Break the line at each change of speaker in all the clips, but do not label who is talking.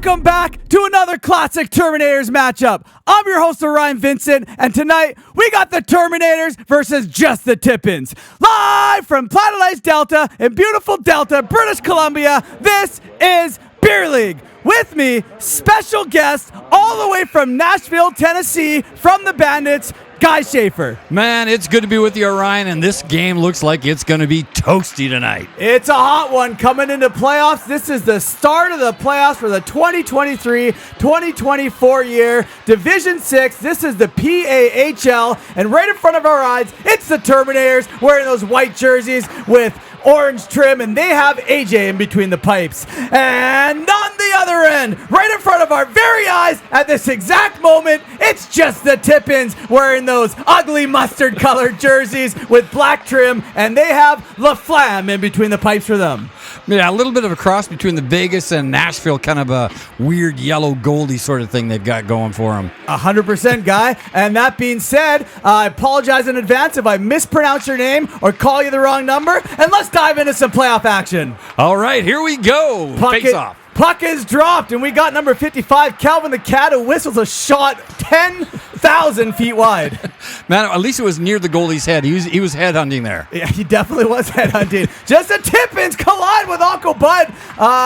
Welcome back to another classic Terminators matchup. I'm your host, Orion Vincent, and tonight we got the Terminators versus just the Tippins. Live from Planet Ice Delta in beautiful Delta, British Columbia, this is Beer League. With me, special guest all the way from Nashville, Tennessee, from the Bandits, Guy Schafer.
Man, it's good to be with you, Orion, and this game looks like it's going to be toasty tonight.
It's a hot one coming into playoffs. This is the start of the playoffs for the 2023-2024 year. Division 6, this is the PAHL, and right in front of our eyes, it's the Terminators wearing those white jerseys with orange trim, and they have AJ in between the pipes. And on the other end, right in front of our very eyes at this exact moment, it's just the Tippins wearing those ugly mustard colored jerseys with black trim, and they have La Flamme in between the pipes for them.
Yeah, a little bit of a cross between the Vegas and Nashville, kind of a weird yellow goldie sort of thing they've got going for them.
100%, Guy. And that being said, I apologize in advance if I mispronounce your name or call you the wrong number. And let's dive into some playoff action.
All right, here we go. Face off.
Puck is dropped, and we got number 55, Calvin the Cat, who whistles a shot 10,000 feet wide.
Man, at least it was near the goalie's head. He was headhunting there.
Yeah, he definitely was headhunting. Just the Tippins collide with Uncle Bud.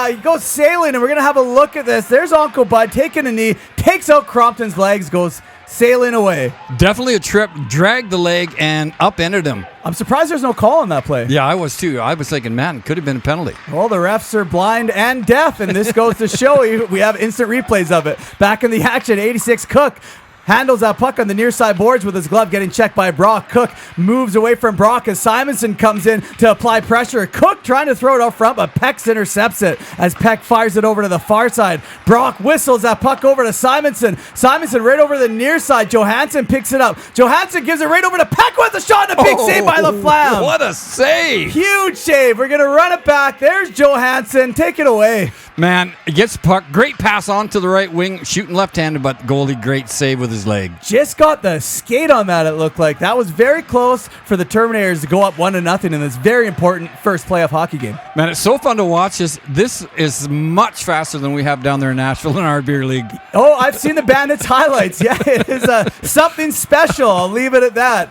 He goes sailing, and we're going to have a look at this. There's Uncle Bud taking a knee, takes out Crompton's legs, goes sailing away.
Definitely a trip, dragged the leg, and upended him.
I'm surprised there's no call on that play.
Yeah, I was too. I was thinking, man, it could have been a penalty.
Well, the refs are blind and deaf, and this goes to show you we have instant replays of it. Back in the action, 86 Cook handles that puck on the near side boards with his glove, getting checked by Brock. Cook moves away from Brock as Simonson comes in to apply pressure. Cook trying to throw it out front, but Peck intercepts it as Peck fires it over to the far side. Brock whistles that puck over to Simonson. Simonson right over the near side. Johansson picks it up. Johansson gives it right over to Peck with a shot and a big save by La Flamme.
What a save.
Huge save. We're going to run it back. There's Johansson. Take it away.
Man, it gets puck. Great pass on to the right wing, shooting left-handed, but goalie, great save with his leg.
Just got the skate on that, it looked like. That was very close for the Terminators to go up 1-0 in this very important first playoff hockey game.
Man, it's so fun to watch this. This is much faster than we have down there in Nashville in our beer league.
Oh, I've seen the Bandits highlights. Yeah, it is something special. I'll leave it at that.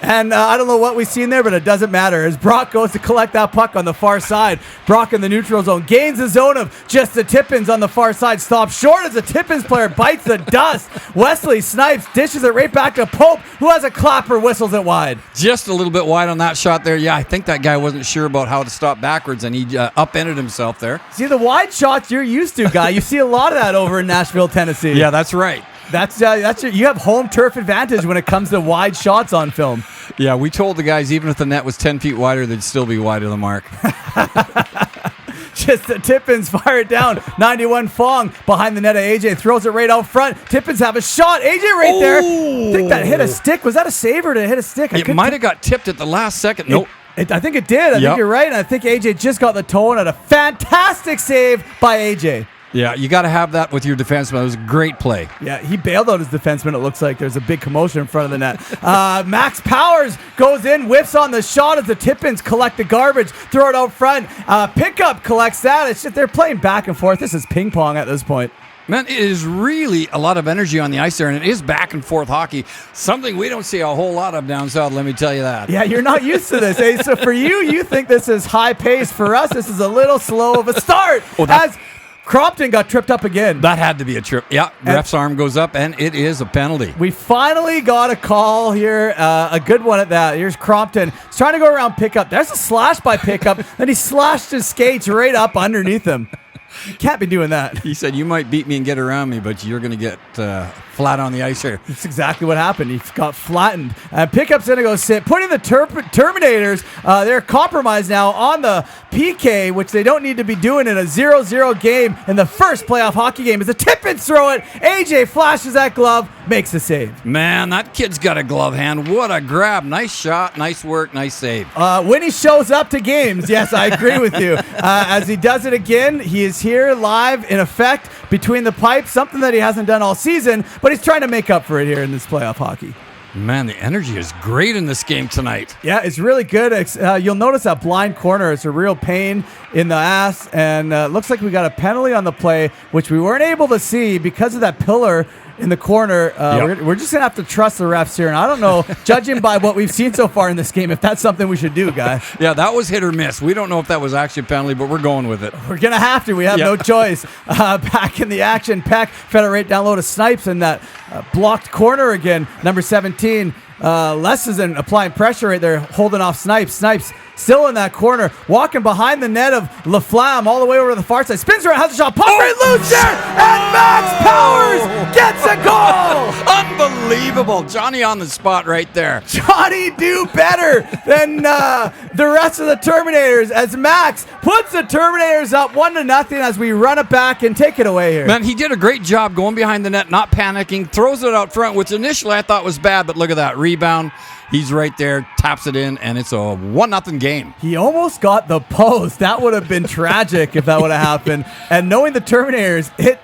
And I don't know what we've seen there, but it doesn't matter. As Brock goes to collect that puck on the far side, Brock in the neutral zone gains the zone of just the Tippins on the far side. Stops short as the Tippins player bites the dust. Wesley snipes, dishes it right back to Pope, who has a clapper, whistles it wide.
Just a little bit wide on that shot there. Yeah, I think that guy wasn't sure about how to stop backwards, and he upended himself there.
See, the wide shots you're used to, Guy. You see a lot of that over in Nashville, Tennessee.
Yeah, that's right.
You have home turf advantage when it comes to wide shots on film.
Yeah, we told the guys even if the net was 10 feet wider, they'd still be wide of the mark.
Just the Tippins fire it down. 91 Fong behind the net of AJ. Throws it right out front. Tippins have a shot. AJ right there. I think that hit a stick. Was that a save or did it hit a stick?
It might have got tipped at the last second. Nope.
I think it did. I think you're right. And I think AJ just got the toe and had a fantastic save by AJ.
Yeah, you got to have that with your defenseman. It was a great play.
Yeah, he bailed out his defenseman. It looks like there's a big commotion in front of the net. Max Powers goes in, whiffs on the shot as the Tippins collect the garbage, throw it out front. Pickup collects that. It's just they're playing back and forth. This is ping pong at this point.
Man, it is really a lot of energy on the ice there, and it is back and forth hockey. Something we don't see a whole lot of down south, let me tell you that.
Yeah, you're not used to this. Hey, so for you think this is high pace. For us, this is a little slow of a start. As Crompton got tripped up again.
That had to be a trip. Yeah, ref's arm goes up, and it is a penalty.
We finally got a call here, a good one at that. Here's Crompton. He's trying to go around Pickup. There's a slash by Pickup, then he slashed his skates right up underneath him. You can't be doing that.
He said, you might beat me and get around me, but you're going to get flat on the ice here.
That's exactly what happened. He got flattened. Pickup's going to go sit. Putting the Terminators, they're compromised now on the PK, which they don't need to be doing in a 0-0 game in the first playoff hockey game. As the Tippins throw it, AJ flashes that glove, makes the save.
Man, that kid's got a glove hand. What a grab. Nice shot, nice work, nice save.
When he shows up to games, yes, I agree with you. As he does it again, he is here live in effect between the pipes, something that he hasn't done all season, but he's trying to make up for it here in this playoff hockey.
Man, the energy is great in this game tonight.
Yeah, it's really good. You'll notice that blind corner. It's a real pain in the ass, and looks like we got a penalty on the play, which we weren't able to see because of that pillar in the corner. We're just going to have to trust the refs here, and I don't know, judging by what we've seen so far in this game, if that's something we should do, guy.
Yeah, that was hit or miss. We don't know if that was actually a penalty, but we're going with it.
We're going to have to. We have no choice. Back in the action, Peck fed it right down low to Snipes in that blocked corner again. Number 17, Lessison applying pressure right there, holding off Snipes. Snipes still in that corner, walking behind the net of LaFlamme all the way over to the far side. Spins around, has a shot, pop right loose there, and Max Powers gets a goal!
Unbelievable. Johnny on the spot right there.
Johnny do better than the rest of the Terminators as Max puts the Terminators up 1-0 as we run it back and take it away here.
Man, he did a great job going behind the net, not panicking, throws it out front, which initially I thought was bad, but look at that rebound. He's right there, taps it in, and it's a 1-0 game.
He almost got the post. That would have been tragic if that would have happened. And knowing the Terminators, it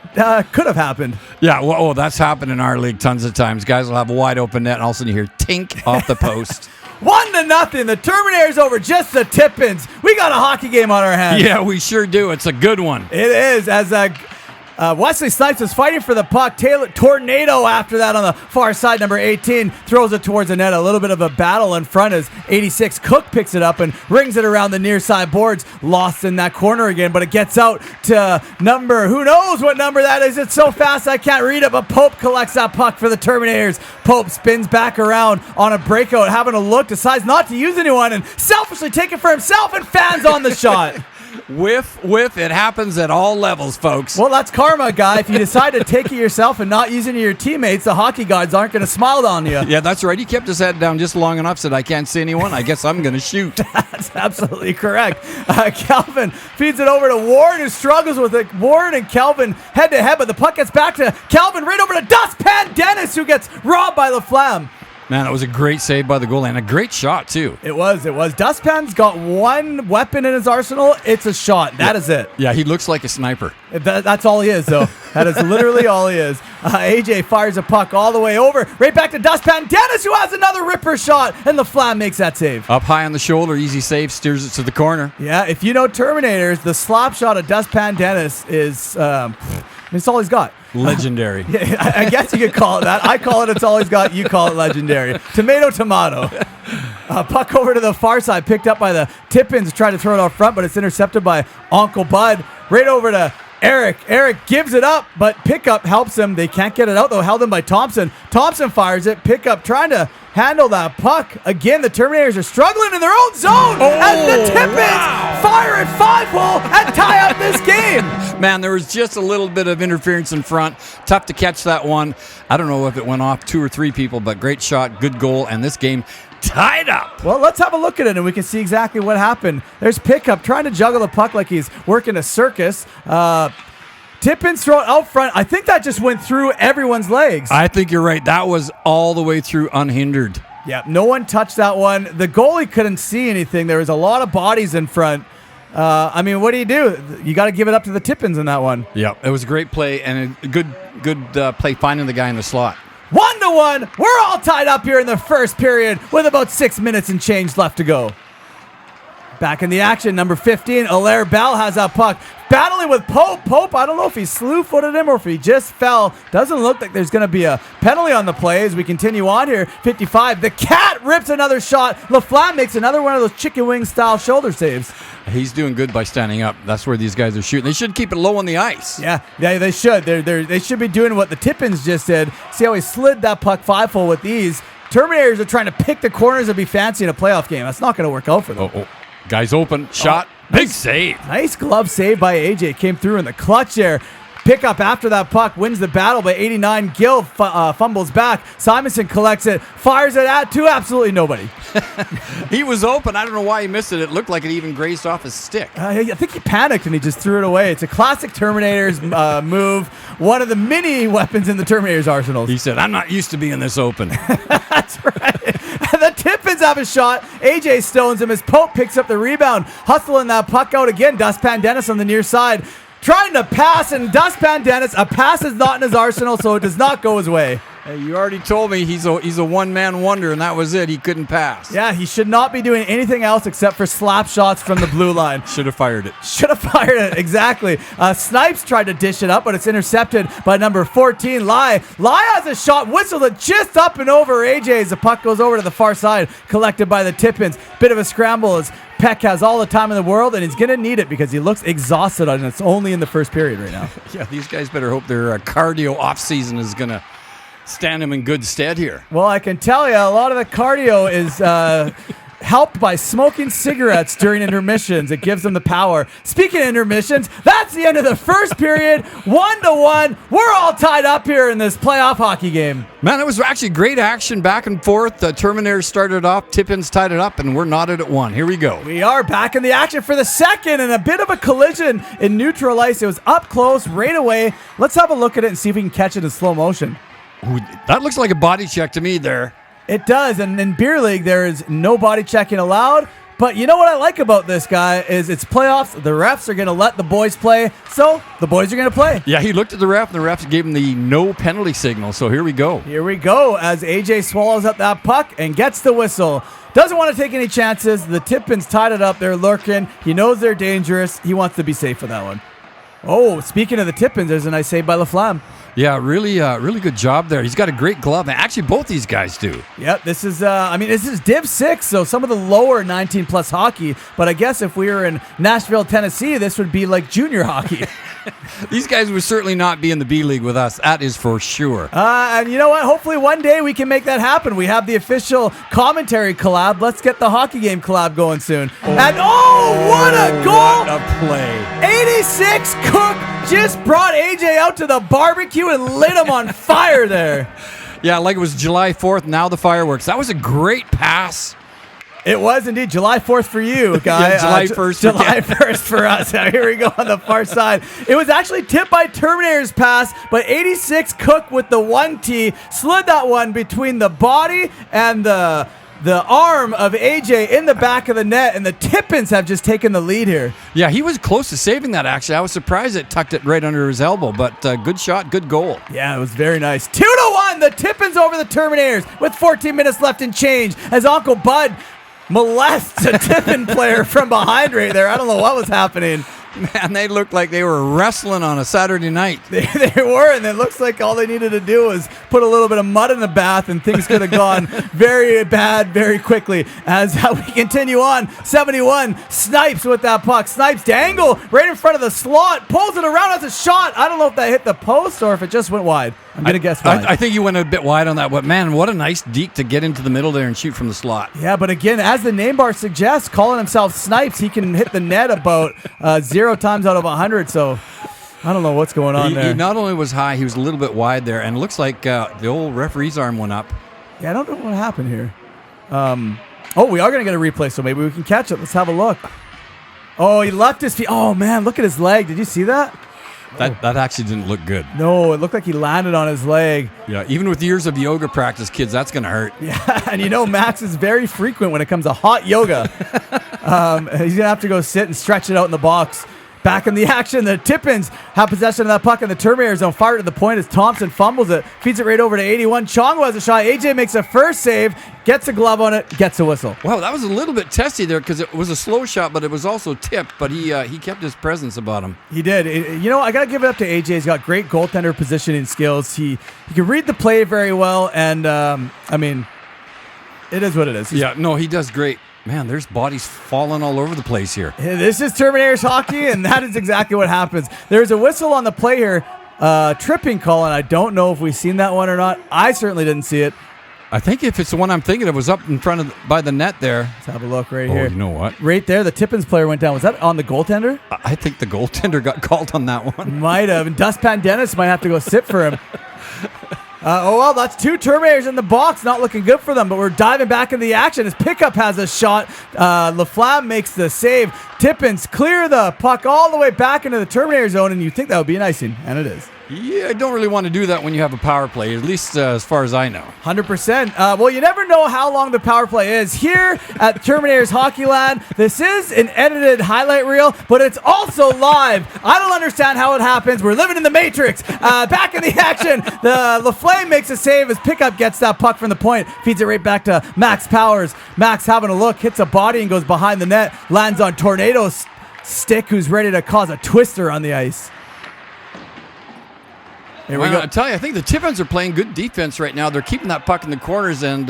could have happened.
Yeah, well, that's happened in our league tons of times. Guys will have a wide open net, and all of a sudden you hear tink off the post.
1-0. The Terminators over just the tip-ins. We got a hockey game on our hands.
Yeah, we sure do. It's a good one.
It is, as Wesley Snipes is fighting for the puck. Taylor Tornado after that on the far side. Number 18 throws it towards the net. A little bit of a battle in front as 86 Cook picks it up and rings it around the near side boards. Lost in that corner again, but it gets out to number, who knows what number that is. It's so fast I can't read it, but Pope collects that puck for the Terminators. Pope spins back around on a breakout, having a look, decides not to use anyone, and selfishly take it for himself and fans on the shot.
Whiff, it happens at all levels, folks.
Well, that's karma, guy. If you decide to take it yourself and not use any of your teammates, the hockey gods aren't going to smile on you.
Yeah, that's right. He kept his head down just long enough, said, I can't see anyone. I guess I'm going to shoot.
That's absolutely correct. Calvin feeds it over to Warren, who struggles with it. Warren and Calvin head-to-head, but the puck gets back to Calvin, right over to Dustpan Dennis, who gets robbed by LaFlamme.
Man, that was a great save by the goalie and a great shot, too.
It was. Dustpan's got one weapon in his arsenal. It's a shot. That is it.
Yeah, he looks like a sniper.
That's all he is, though. That is literally all he is. AJ fires a puck all the way over, right back to Dustpan Dennis, who has another ripper shot, and LaFlamme makes that save.
Up high on the shoulder, easy save, steers it to the corner.
Yeah, if you know Terminators, the slap shot of Dustpan Dennis is, it's all he's got.
Legendary.
Yeah, I guess you could call it that. I call it it's all he's got. You call it legendary. Tomato. Puck over to the far side, picked up by the Tippins, tried to throw it out front, but it's intercepted by Uncle Bud. Right over to Eric. Eric gives it up, but Pickup helps him. They can't get it out, though. Held in by Thompson. Thompson fires it. Pickup trying to handle that puck. Again, the Terminators are struggling in their own zone as the Tippins fire at 5-hole and tie up this game.
Man, there was just a little bit of interference in front. Tough to catch that one. I don't know if it went off 2 or 3 people, but great shot, good goal, and this game tied up.
Well, let's have a look at it, and we can see exactly what happened. There's Pickup trying to juggle the puck like he's working a circus. Tippins throw it out front. I think that just went through everyone's legs.
I think you're right. That was all the way through unhindered.
Yeah, no one touched that one. The goalie couldn't see anything. There was a lot of bodies in front. I mean, what do? You got to give it up to the Tippins in that one.
Yeah, it was a great play and a good play finding the guy in the slot.
1-1. We're all tied up here in the first period with about 6 minutes and change left to go. Back in the action, number 15, Allaire Bell has that puck. Battling with Pope. Pope, I don't know if he slew-footed him or if he just fell. Doesn't look like there's going to be a penalty on the play as we continue on here. 55, the Cat rips another shot. LaFlamme makes another one of those chicken wing style shoulder saves.
He's doing good by standing up. That's where these guys are shooting. They should keep it low on the ice.
Yeah, they should. They should be doing what the Tippins just did. See how he slid that puck 5-hole with ease. Terminators are trying to pick the corners and be fancy in a playoff game. That's not going to work out for them.
Guys open, shot, big save.
Nice glove save by AJ. Came through in the clutch there. Pickup after that puck, wins the battle by 89. Gill fumbles back. Simonson collects it, fires it at to absolutely nobody.
He was open. I don't know why he missed it. It looked like it even grazed off his stick.
I think he panicked and he just threw it away. It's a classic Terminators move. One of the many weapons in the Terminators arsenals.
He said, I'm not used to being this open.
That's right. The Tippins have a shot. AJ stones him as Pope picks up the rebound. Hustling that puck out again. Dustpan Dennis on the near side. Trying to pass, and Dustpan Dennis, a pass is not in his arsenal, so it does not go his way.
Hey, you already told me he's a one-man wonder, and that was it. He couldn't pass.
Yeah, he should not be doing anything else except for slap shots from the blue line.
Should have fired it.
Should have fired it, exactly. Snipes tried to dish it up, but it's intercepted by number 14, Lai. Lai has a shot, whistled it just up and over AJ as the puck goes over to the far side, collected by the Tippins. Bit of a scramble as Peck has all the time in the world, and he's going to need it because he looks exhausted, and it's only in the first period right now.
Yeah, these guys better hope their cardio off-season is going to stand him in good stead here.
Well, I can tell you, a lot of the cardio is helped by smoking cigarettes during intermissions. It gives them the power. Speaking of intermissions, that's the end of the first period. 1-1. We're all tied up here in this playoff hockey game.
Man, it was actually great action back and forth. The Terminators started off, Tippins tied it up, and we're knotted at 1. Here we go.
We are back in the action for the second, and a bit of a collision in neutral ice. It was up close right away. Let's have a look at it and see if we can catch it in slow motion.
Ooh, that looks like a body check to me there.
It does, and in beer league, there is no body checking allowed. But you know what I like about this guy is it's playoffs. The refs are going to let the boys play, so the boys are going to play.
Yeah, he looked at the ref, and the refs gave him the no penalty signal, so here we go.
Here we go as AJ swallows up that puck and gets the whistle. Doesn't want to take any chances. The Tippins tied it up. They're lurking. He knows they're dangerous. He wants to be safe for that one. Oh, speaking of the Tippins, there's a nice save by Laflamme.
Yeah, really good job there. He's got a great glove. And actually, both these guys do.
Yep, this is Div 6, so some of the lower 19-plus hockey. But I guess if we were in Nashville, Tennessee, this would be like junior hockey.
These guys would certainly not be in the B League with us. That is for sure.
And you know what? Hopefully one day we can make that happen. We have the official commentary collab. Let's get the hockey game collab going soon. And what a goal!
What a play.
86 Cook just brought AJ out to the barbecue and lit him on fire there.
Yeah, like it was July 4th, now the fireworks. That was a great pass.
It was indeed July 4th for you, guy.
Yeah, July 1st.
July 1st for us. Now, here we go on the far side. It was actually tipped by Terminator's pass, but 86 Cook with the 1T slid that one between the body and the arm of AJ in the back of the net, and the Tippins have just taken the lead here.
Yeah, he was close to saving that, actually. I was surprised it tucked it right under his elbow, but good shot, good goal.
Yeah, it was very nice. 2-1, the Tippins over the Terminators with 14 minutes left in change as Uncle Bud molests a Tippin player from behind right there. I don't know what was happening.
Man, they looked like they were wrestling on a Saturday night.
They were, and it looks like all they needed to do was put a little bit of mud in the bath, and things could have gone very bad very quickly. As we continue on, 71, Snipes with that puck. Snipes dangle right in front of the slot, pulls it around as a shot. I don't know if that hit the post or if it just went wide. I'm going to guess wide.
I think you went a bit wide on that, but man, what a nice deke to get into the middle there and shoot from the slot.
Yeah, but again, as the name bar suggests, calling himself Snipes, he can hit the net about 0 times out of 100, so I don't know what's going on there.
He not only was high, he was a little bit wide there, and it looks like the old referee's arm went up.
Yeah, I don't know what happened here. We are going to get a replay, so maybe we can catch it. Let's have a look. Oh, he left his feet. Oh, man, look at his leg. Did you see that?
That actually didn't look good.
No, it looked like he landed on his leg.
Yeah, even with years of yoga practice, kids, that's going to hurt.
Yeah, and you know Max is very frequent when it comes to hot yoga. He's going to have to go sit and stretch it out in the box. Back in the action, the Tippins have possession of that puck in the Terminator zone. Fired to the point as Thompson fumbles it. Feeds it right over to 81. Chongo has a shot. AJ makes a first save. Gets a glove on it. Gets a whistle.
Wow, that was a little bit testy there because it was a slow shot, but it was also tipped. But he kept his presence about him.
He did. I got to give it up to AJ. He's got great goaltender positioning skills. He can read the play very well. And, it is what it is.
He does great. Man, there's bodies falling all over the place here.
This is Terminators hockey, and that is exactly what happens. There's a whistle on the play here, tripping call, and I don't know if we've seen that one or not. I certainly didn't see it.
I think if it's the one I'm thinking of, it was up in front of by the net there.
Let's have a look right here.
You know what?
Right there, the Tippins player went down. Was that on the goaltender?
I think the goaltender got called on that one.
Might have. And Dustpan Dennis might have to go sit for him. That's 2 Terminators in the box. Not looking good for them, but we're diving back into the action as Pickup has a shot. Laflamme makes the save. Tippins clear the puck all the way back into the Terminator zone, and you think that would be an icing, and it is.
Yeah, I don't really want to do that when you have a power play, at least as far as I know.
100%. Well, you never know how long the power play is. Here at Terminators Hockey Land, this is an edited highlight reel, but it's also live. I don't understand how it happens. We're living in the Matrix. Back in the action, the LaFlame makes a save as Pickup gets that puck from the point, feeds it right back to Max Powers. Max having a look, hits a body and goes behind the net, lands on Tornado's stick, who's ready to cause a twister on the ice. Here we go.
I tell you, I think the Tippins are playing good defense right now. They're keeping that puck in the corners, and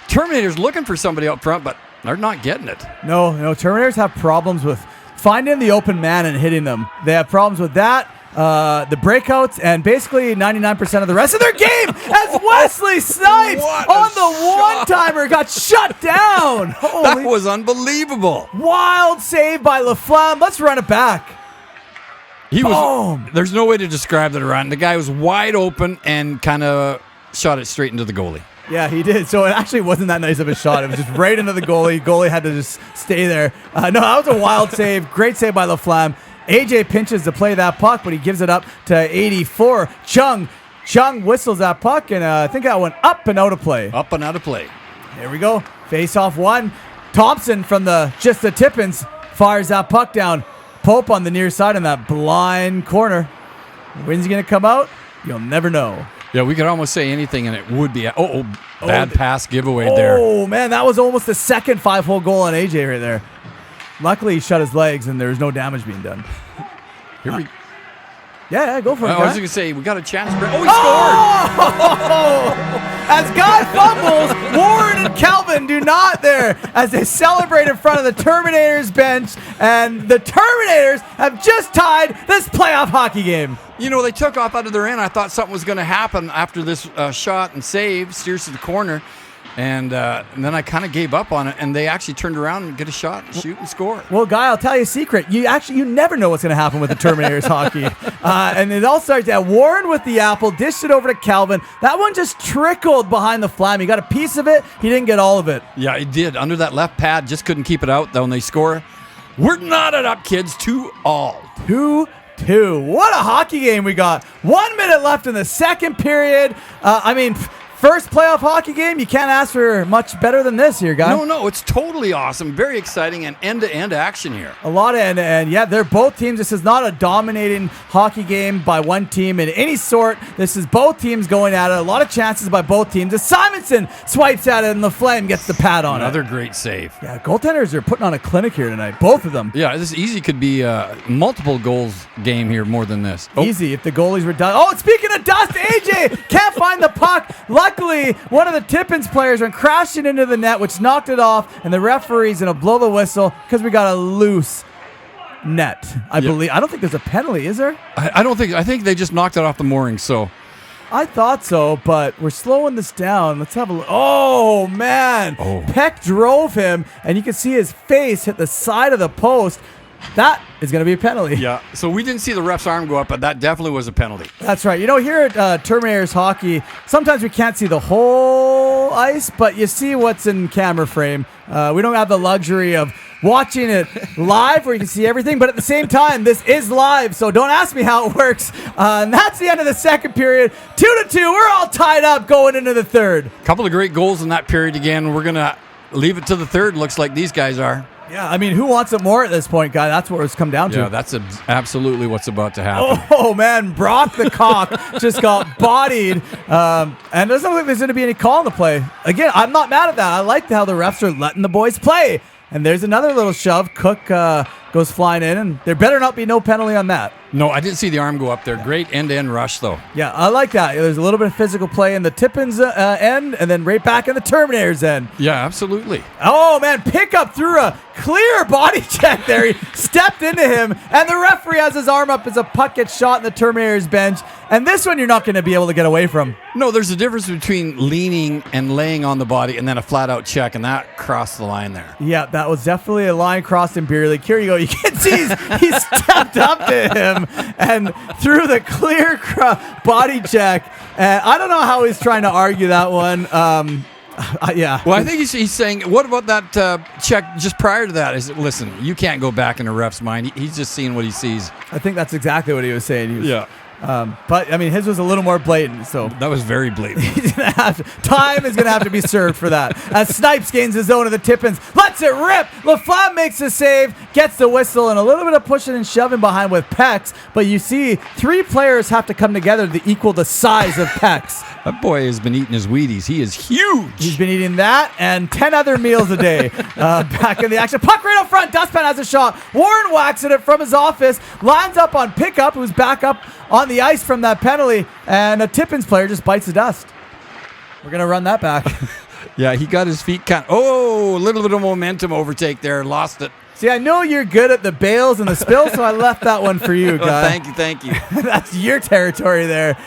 Terminators looking for somebody up front, but they're not getting it.
No, Terminators have problems with finding the open man and hitting them. They have problems with that, the breakouts, and basically 99% of the rest of their game as Wesley Snipes on the one-timer got shut down.
That was unbelievable.
Wild save by LaFlamme. Let's run it back.
There's no way to describe that run. The guy was wide open and kind of shot it straight into the goalie.
Yeah, he did. So it actually wasn't that nice of a shot. It was just right into the goalie. Goalie had to just stay there. No, that was a wild save. Great save by LaFlamme. AJ pinches to play that puck, but he gives it up to 84. Chung whistles that puck, and I think that went up and out of play.
Up and out of play.
There we go. Face off one. Thompson from the Tippins fires that puck down. Pope on the near side in that blind corner. When's he going to come out? You'll never know.
Yeah, we could almost say anything, and it would be. Bad pass giveaway there.
Oh, man, that was almost the second 5-hole goal on AJ right there. Luckily, he shut his legs, and there was no damage being done.
Here we
Yeah, go for it.
I was going to say, we got a chance. He scored!
As Guy fumbles, Warren and Calvin do not there as they celebrate in front of the Terminators bench, and the Terminators have just tied this playoff hockey game.
You know, they took off out of their end. I thought something was going to happen after this shot and save, steers to the corner. And then I kind of gave up on it, and they actually turned around and get a shot, and shoot, and score.
Well, Guy, I'll tell you a secret. You never know what's going to happen with the Terminators hockey. And it all starts at Warren with the apple, dished it over to Calvin. That one just trickled behind the Flam. He got a piece of it. He didn't get all of it.
Yeah, he did. Under that left pad, just couldn't keep it out. Though when they score, we're knotted up, kids, 2-all.
2-2. What a hockey game we got. 1 minute left in the second period. First playoff hockey game, you can't ask for much better than this here, guys.
No, it's totally awesome. Very exciting and end-to-end action here.
A lot of end-to-end. Yeah, they're both teams. This is not a dominating hockey game by one team in any sort. This is both teams going at it. A lot of chances by both teams. As Simonson swipes at it and LaFlame gets the pad on
Another great save.
Yeah, goaltenders are putting on a clinic here tonight. Both of them.
Yeah, this easy could be a multiple goals game here more than this.
Easy if the goalies were done. Oh, speaking of dust, AJ can't find the puck. Luckily, one of the Tippins players went crashing into the net, which knocked it off, and the referee's going to blow the whistle because we got a loose net, I believe. I don't think there's a penalty, is there?
I think they just knocked it off the moorings, so.
I thought so, but we're slowing this down. Let's have a look. Oh, man. Peck drove him, and you can see his face hit the side of the post. That is going to be a penalty.
Yeah, so we didn't see the ref's arm go up, but that definitely was a penalty.
That's right. You know, here at Terminators Hockey, sometimes we can't see the whole ice, but you see what's in camera frame. We don't have the luxury of watching it live where you can see everything, but at the same time, this is live, so don't ask me how it works. And that's the end of the second period. 2-2. We're all tied up going into the third.
A couple of great goals in that period again. We're going to leave it to the third, looks like these guys are.
Yeah, I mean, who wants it more at this point, guy? That's what it's come down to.
Yeah, that's absolutely what's about to happen.
Oh, man, Brock the Cock just got bodied. And it doesn't look like there's going to be any call in the play. Again, I'm not mad at that. I like how the refs are letting the boys play. And there's another little shove. Cook goes flying in, and there better not be no penalty on that.
No, I didn't see the arm go up there. Great end-to-end rush, though.
Yeah, I like that. There's a little bit of physical play in the Tippins end, and then right back in the Terminators end.
Yeah, absolutely.
Oh, man, Pickup threw a clear body check there. He stepped into him, and the referee has his arm up as a puck gets shot in the Terminators bench. And this one you're not going to be able to get away from.
No, there's a difference between leaning and laying on the body and then a flat-out check, and that crossed the line there.
Yeah, that was definitely a line crossed in beer league. Here you go. You can see he stepped up to him and threw the clear body check. And I don't know how he's trying to argue that one. Yeah.
Well, I think he's saying, what about that check just prior to that? Listen, you can't go back in a ref's mind. He's just seeing what he sees.
I think that's exactly what he was saying. But I mean, his was a little more blatant. So
That was very blatant.
time is going to have to be served for that. As Snipes gains his zone of the tip-ins, lets it rip. LaFlamme makes the save, gets the whistle, and a little bit of pushing and shoving behind with Pex. But you see, 3 players have to come together to equal the size of Pex.
That boy has been eating his Wheaties. He is huge.
He's been eating that and 10 other meals a day. Back in the action. Puck right up front. Dustpan has a shot. Warren whacks at it from his office. Lines up on Pickup, who's back up on the ice from that penalty. And a Tippins player just bites the dust. We're going to run that back.
Yeah, he got his feet a little bit of momentum overtake there. Lost it.
See, I know you're good at the bails and the spills, so I left that one for you, guy.
Thank you.
That's your territory there.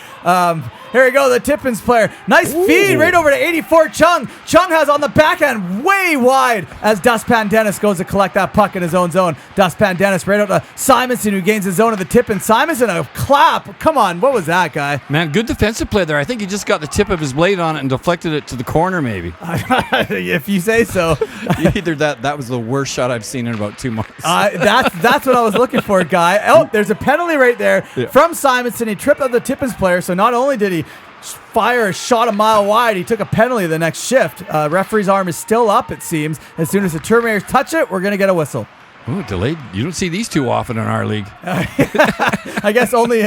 Here we go, the Tippins player. Nice feed right over to 84 Chung. Chung has on the backhand way wide as Dustpan Dennis goes to collect that puck in his own zone. Dustpan Dennis right out to Simonson, who gains his zone of the Tippins. Simonson, a clap. Come on, what was that, guy?
Man, good defensive play there. I think he just got the tip of his blade on it and deflected it to the corner, maybe.
If you say so.
Either that was the worst shot I've seen in about 2 months.
That's what I was looking for, guy. Oh, there's a penalty right there from Simonson. He tripped up the Tippins player, so not only did he fire a shot a mile wide, he took a penalty the next shift. Referee's arm is still up, it seems. As soon as the Terminators touch it, we're going to get a whistle.
Ooh, delayed. You don't see these too often in our league.
I guess only,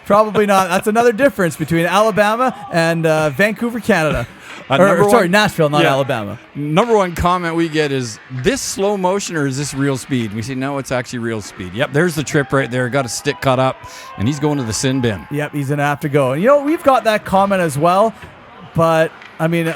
probably not. That's another difference between Alabama and Vancouver, Canada. Nashville, not Alabama.
Number one comment we get is, this slow motion or is this real speed? We say, no, it's actually real speed. Yep, there's the trip right there. Got a stick cut up, and he's going to the sin bin.
Yep, he's going to have to go. And, we've got that comment as well, but, I mean,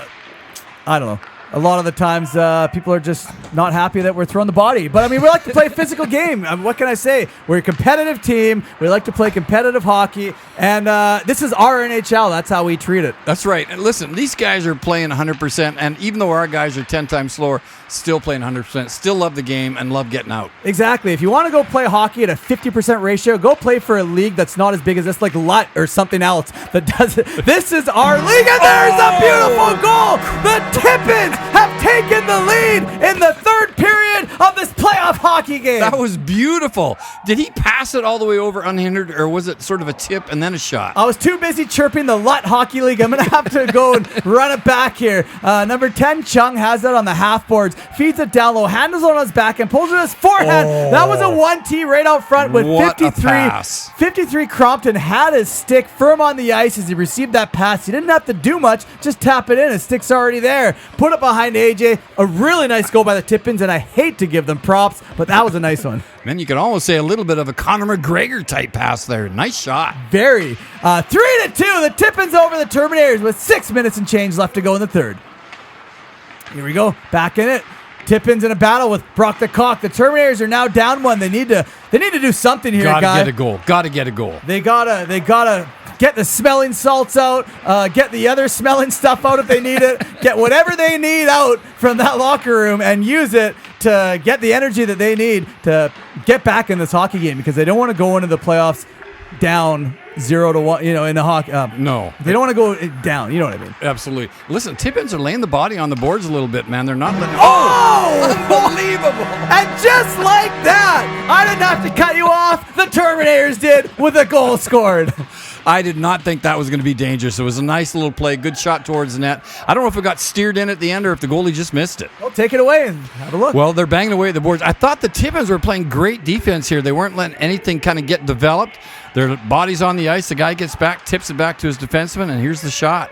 I don't know. A lot of the times, people are just not happy that we're throwing the body. But, I mean, we like to play a physical game. I mean, what can I say? We're a competitive team. We like to play competitive hockey. And this is our NHL. That's how we treat it.
That's right. And listen, these guys are playing 100%. And even though our guys are 10 times slower, still playing 100%. Still love the game and love getting out.
Exactly. If you want to go play hockey at a 50% ratio, go play for a league that's not as big as this, like LUT or something else that does it. This is our league. And there's a beautiful goal. The Tippins have taken the lead in the third period of this playoff hockey game.
That was beautiful. Did he pass it all the way over unhindered, or was it sort of a tip and then a shot?
I was too busy chirping the LUT Hockey League. I'm going to have to go and run it back here. Number 10, Chung, has it on the half boards, feeds it down low, handles it on his back, and pulls it in his forehand. That was a 1T right out front with 53 Crompton had his stick firm on the ice as he received that pass. He didn't have to do much, just tap it in. His stick's already there. Put it behind AJ. A really nice goal by the Tippins, and I hate to give them props, but that was a nice one.
Man, you could almost say a little bit of a Conor McGregor type pass there. Nice shot.
Very. 3-2. The Tippins over the Terminators with 6 minutes and change left to go in the third. Here we go. Back in it. Tippins in a battle with Brock the Cock. The Terminators are now down one. They need to do something here, guys.
Gotta get a goal.
They gotta get the smelling salts out, get the other smelling stuff out if they need it, get whatever they need out from that locker room and use it to get the energy that they need to get back in this hockey game, because they don't want to go into the playoffs down 0-1, in the hockey.
No.
They don't want to go down, you know what I mean?
Absolutely. Listen, Tippins are laying the body on the boards a little bit, man. They're not letting...
Unbelievable! And just like that, I didn't have to cut you off. The Terminators did with a goal scored.
I did not think that was going to be dangerous. It was a nice little play, good shot towards the net. I don't know if it got steered in at the end or if the goalie just missed it.
Well, take it away and have a look.
Well, they're banging away at the boards. I thought the Tippins were playing great defense here. They weren't letting anything kind of get developed. Their body's on the ice. The guy gets back, tips it back to his defenseman, and here's the shot.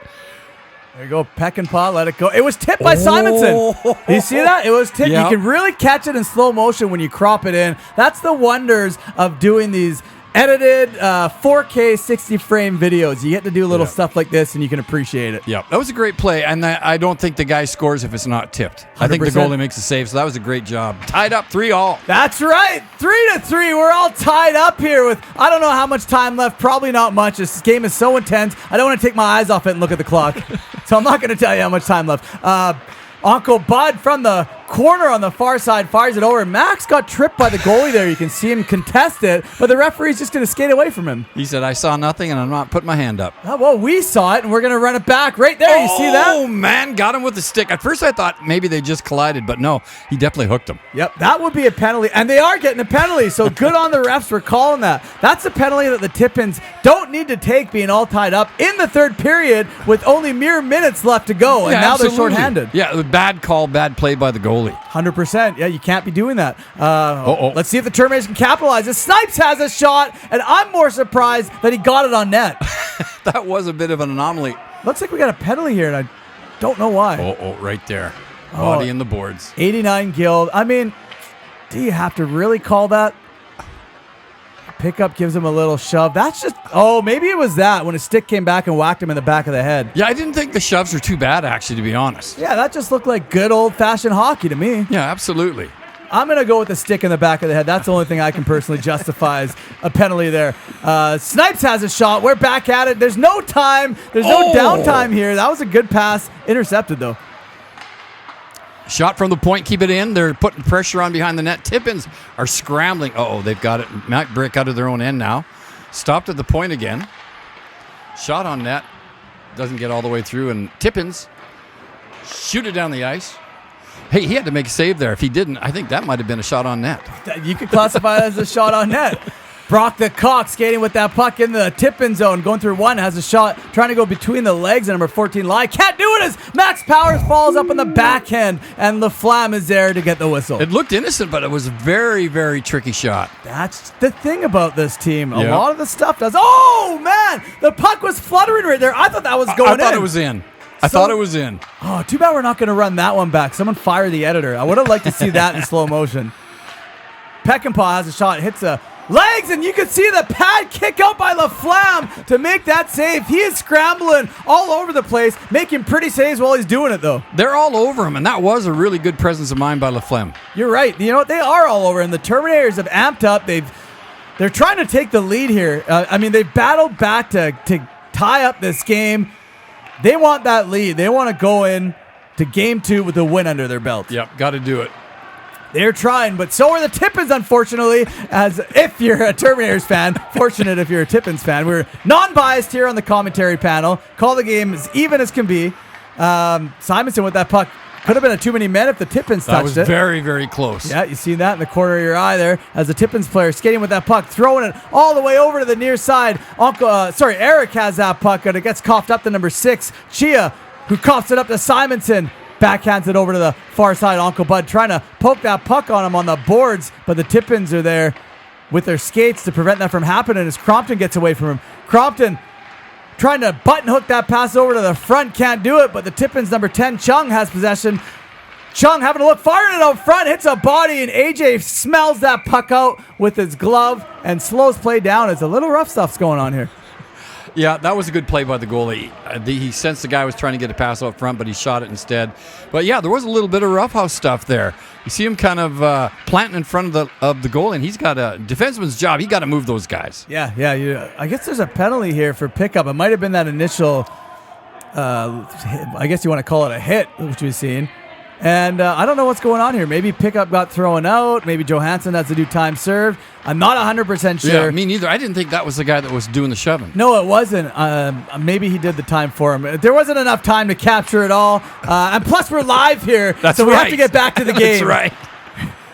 There you go, peck and paw, let it go. It was tipped by Simonson. You see that? It was tipped.
Yep.
You can really catch it in slow motion when you crop it in. That's the wonders of doing these edited 4K 60 frame videos. You get to do little stuff like this and you can appreciate it.
Yeah, that was a great play, and I don't think the guy scores if it's not tipped. 100%. I think the goalie makes a save, so that was a great job. Tied up 3-3.
That's right, 3-3. We're all tied up here with, I don't know how much time left, probably not much. This game is so intense, I don't want to take my eyes off it and look at the clock. So I'm not going to tell you how much time left. Uncle Bud from the corner on the far side, fires it over. Max got tripped by the goalie there. You can see him contest it, but the referee's just going to skate away from him.
He said, I saw nothing, and I'm not putting my hand up.
Oh, well, we saw it, and we're going to run it back right there. You see that?
Oh, man, got him with the stick. At first, I thought maybe they just collided, but no, he definitely hooked him.
Yep, that would be a penalty, and they are getting a penalty, so good on the refs for calling that. That's a penalty that the Tippins don't need to take, being all tied up in the third period with only mere minutes left to go, and now
absolutely.
they're shorthanded.
Yeah, bad call, bad play by the goalie.
100%. Yeah, you can't be doing that. Let's see if the Terminators can capitalize. Snipes has a shot, and I'm more surprised that he got it on net.
That was a bit of an anomaly.
Looks like we got a penalty here, and I don't know why.
Right there. Body in the boards.
89 Guild. I mean, do you have to really call that? Pickup gives him a little shove. That's just, maybe it was that when his stick came back and whacked him in the back of the head.
Yeah, I didn't think the shoves were too bad, actually, to be honest.
Yeah, that just looked like good old-fashioned hockey to me.
Yeah, absolutely.
I'm going to go with the stick in the back of the head. That's the only thing I can personally justify as a penalty there. Snipes has a shot. We're back at it. There's no time. There's no downtime here. That was a good pass. Intercepted, though.
Shot from the point, keep it in. They're putting pressure on behind the net. Tippins are scrambling. They've got it. Matt Brick out of their own end now. Stopped at the point again. Shot on net. Doesn't get all the way through. And Tippins shoot it down the ice. Hey, he had to make a save there. If he didn't, I think that might have been a shot on net.
You could classify it as a shot on net. Brock the Cock skating with that puck in the tip-in zone. Going through one, has a shot. Trying to go between the legs of number 14, Lai. Can't do it as Max Powers falls up in the backhand. And LaFlamme is there to get the whistle.
It looked innocent, but it was a very, very tricky shot.
That's the thing about this team. A lot of the stuff does. Oh, man. The puck was fluttering right there. I thought that was going in.
I thought it was in. I thought it was in.
Oh, too bad we're not going to run that one back. Someone fire the editor. I would have liked to see that in slow motion. Peckinpah has a shot. Hits a legs, and you can see the pad kick out by LaFlamme to make that save. He is scrambling all over the place, making pretty saves while he's doing it, though.
They're all over him, and that was a really good presence of mind by LaFlamme.
You're right. You know what? They are all over him. The Terminators have amped up. They're trying to take the lead here. They've battled back to tie up this game. They want that lead. They want to go in to game 2 with a win under their belt.
Yep, got to do it.
They're trying, but so are the Tippins, unfortunately, as if you're a Terminators fan. Fortunate if you're a Tippins fan. We're non-biased here on the commentary panel. Call the game as even as can be. Simonson with that puck. Could have been a too many men if the Tippins touched it.
That was very, very close.
Yeah, you see that in the corner of your eye there as the Tippins player skating with that puck, throwing it all the way over to the near side. Eric has that puck, and it gets coughed up to number 6, Chia, who coughs it up to Simonson. Backhands it over to the far side. Uncle Bud trying to poke that puck on him on the boards, but the Tippins are there with their skates to prevent that from happening as Crompton gets away from him. Crompton trying to button hook that pass over to the front, can't do it, but the Tippins number 10, Chung, has possession. Chung having a look, firing it out front, hits a body, and AJ smells that puck out with his glove and slows play down. It's a little rough stuff's going on here.
Yeah, that was a good play by the goalie. He sensed the guy was trying to get a pass out front, but he shot it instead. But yeah, there was a little bit of roughhouse stuff there. You see him kind of planting in front of the goalie, and he's got a defenseman's job. He got to move those guys.
Yeah. I guess there's a penalty here for pickup. It might have been that initial, I guess you want to call it a hit, which we've seen. And I don't know what's going on here. Maybe pickup got thrown out. Maybe Johansson has to do time served. I'm not 100% sure.
Yeah, me neither. I didn't think that was the guy that was doing the shoving.
No, it wasn't. Maybe he did the time for him. There wasn't enough time to capture it all. And plus, we're live here, so we have to get back to the game.
That's right.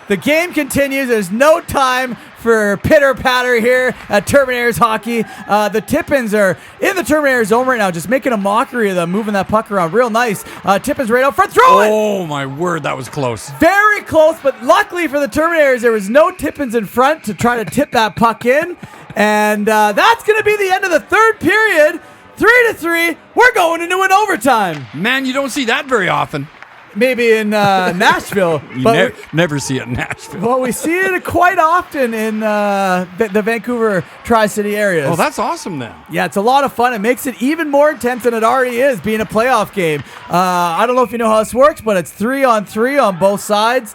The game continues. There's no time for pitter-patter here at Terminators Hockey. The Tippins are in the Terminators zone right now, just making a mockery of them, moving that puck around real nice. Tippins right out front, throw it!
Oh, my word, that was close.
Very close, but luckily for the Terminators, there was no Tippins in front to try to tip that puck in. And that's going to be the end of the third period. 3-3. We're going into an overtime.
Man, you don't see that very often.
Maybe in Nashville.
You never see it in Nashville.
Well, we see it quite often in the Vancouver Tri-City areas.
Oh, that's awesome then.
Yeah, it's a lot of fun. It makes it even more intense than it already is, being a playoff game. I don't know if you know how this works, but it's 3-on-3 on both sides.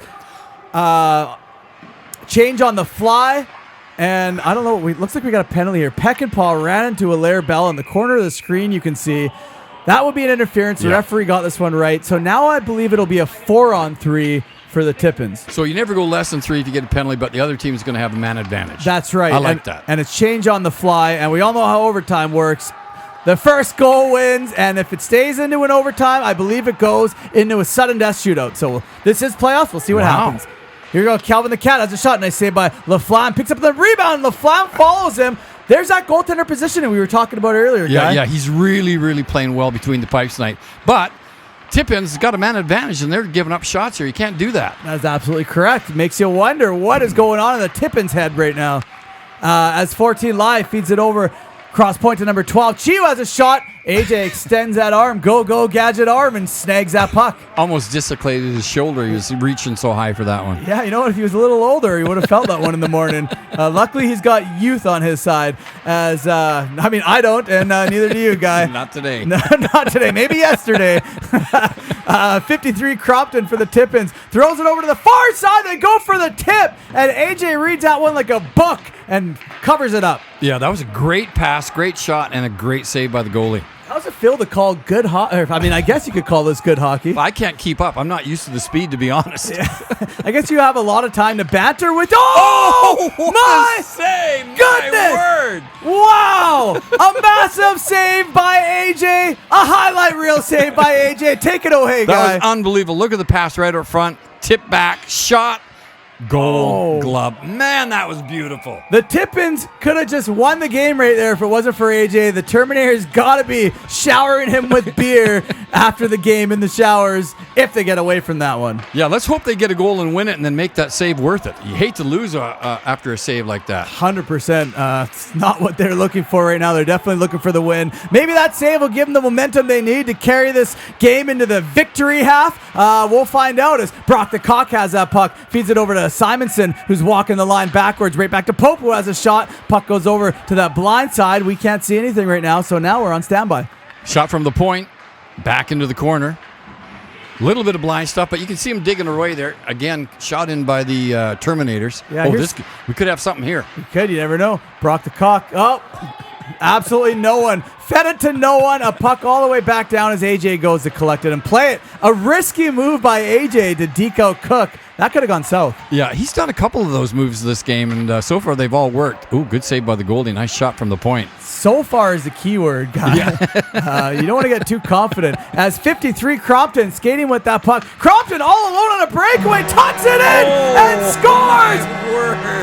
Change on the fly. And I don't know. It looks like we got a penalty here. Peckinpah ran into Allaire Bell in the corner of the screen. You can see that would be an interference. The referee got this one right. So now I believe it'll be a 4-on-3 for the Tippins.
So you never go less than 3 if you get a penalty, but the other team's going to have a man advantage.
That's right.
I like that.
And it's change on the fly, and we all know how overtime works. The first goal wins, and if it stays into an overtime, I believe it goes into a sudden death shootout. So this is playoffs. We'll see what happens. Here we go. Calvin the Cat has a shot. Nice save by LaFlamme. Picks up the rebound. LaFlamme follows him. There's that goaltender positioning we were talking about earlier, guy.
Yeah, he's really, really playing well between the pipes tonight. But Tippins got a man advantage, and they're giving up shots here. You can't do that.
That's absolutely correct. It makes you wonder what is going on in the Tippins' head right now. As 14 Live feeds it over. Cross point to number 12. Chio has a shot. AJ extends that arm. Go, gadget arm, and snags that puck.
Almost dislocated his shoulder. He was reaching so high for that one.
Yeah, you know what? If he was a little older, he would have felt that one in the morning. Luckily, he's got youth on his side. I don't, and neither do you, guy.
Not today.
No, not today. Maybe yesterday. 53 Cropton for the Tippins. Throws it over to the far side. They go for the tip, and AJ reads that one like a book and covers it up.
Yeah, that was a great pass, great shot, and a great save by the goalie.
How does it feel to call good hockey? I guess you could call this good hockey.
I can't keep up. I'm not used to the speed, to be honest.
Yeah. I guess you have a lot of time to banter with.
My save!
Goodness!
My word!
Wow! A massive save by AJ. A highlight reel save by AJ. Take it away, guy.
That was unbelievable. Look at the pass right up front. Tip back, shot. Goal glove. Man, that was beautiful.
The Tippins could have just won the game right there if it wasn't for AJ. The Terminators got to be showering him with beer after the game in the showers if they get away from that one.
Yeah, let's hope they get a goal and win it and then make that save worth it. You hate to lose after a save like that.
100%. It's not what they're looking for right now. They're definitely looking for the win. Maybe that save will give them the momentum they need to carry this game into the victory half. We'll find out as Brock the Cock has that puck, feeds it over to Simonson, who's walking the line backwards, right back to Pope, who has a shot. Puck goes over to that blind side. We can't see anything right now, so now we're on standby.
Shot from the point, back into the corner. Little bit of blind stuff, but you can see him digging away there. Again, shot in by the Terminators.
Yeah,
we could have something here.
You could, you never know. Brock the Cock. Oh, absolutely no one. Fed it to no one. A puck all the way back down as AJ goes to collect it and play it. A risky move by AJ to deke out Cook. That could have gone south.
Yeah, he's done a couple of those moves this game, and so far they've all worked. Ooh, good save by the goalie. Nice shot from the point.
So far is the key word, guy. Yeah. You don't want to get too confident. As 53 Crompton skating with that puck. Crompton all alone on a breakaway. Tucks it in and scores!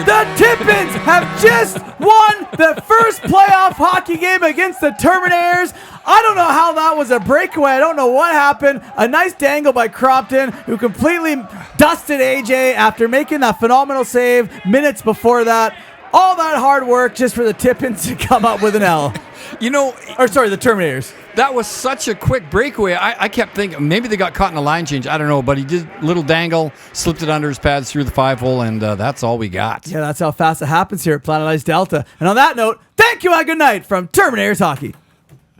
The Tippins have just won the first playoff hockey game against the Terminators. I don't know how that was a breakaway. I don't know what happened. A nice dangle by Crompton, who completely dusted AJ after making that phenomenal save minutes before that. All that hard work just for the Tippins to come up with an L. The Terminators.
That was such a quick breakaway. I kept thinking maybe they got caught in a line change. I don't know, but he did a little dangle, slipped it under his pads through the 5-hole, and that's all we got.
Yeah, that's how fast it happens here at Planet Ice Delta. And on that note, thank you and good night from Terminators Hockey.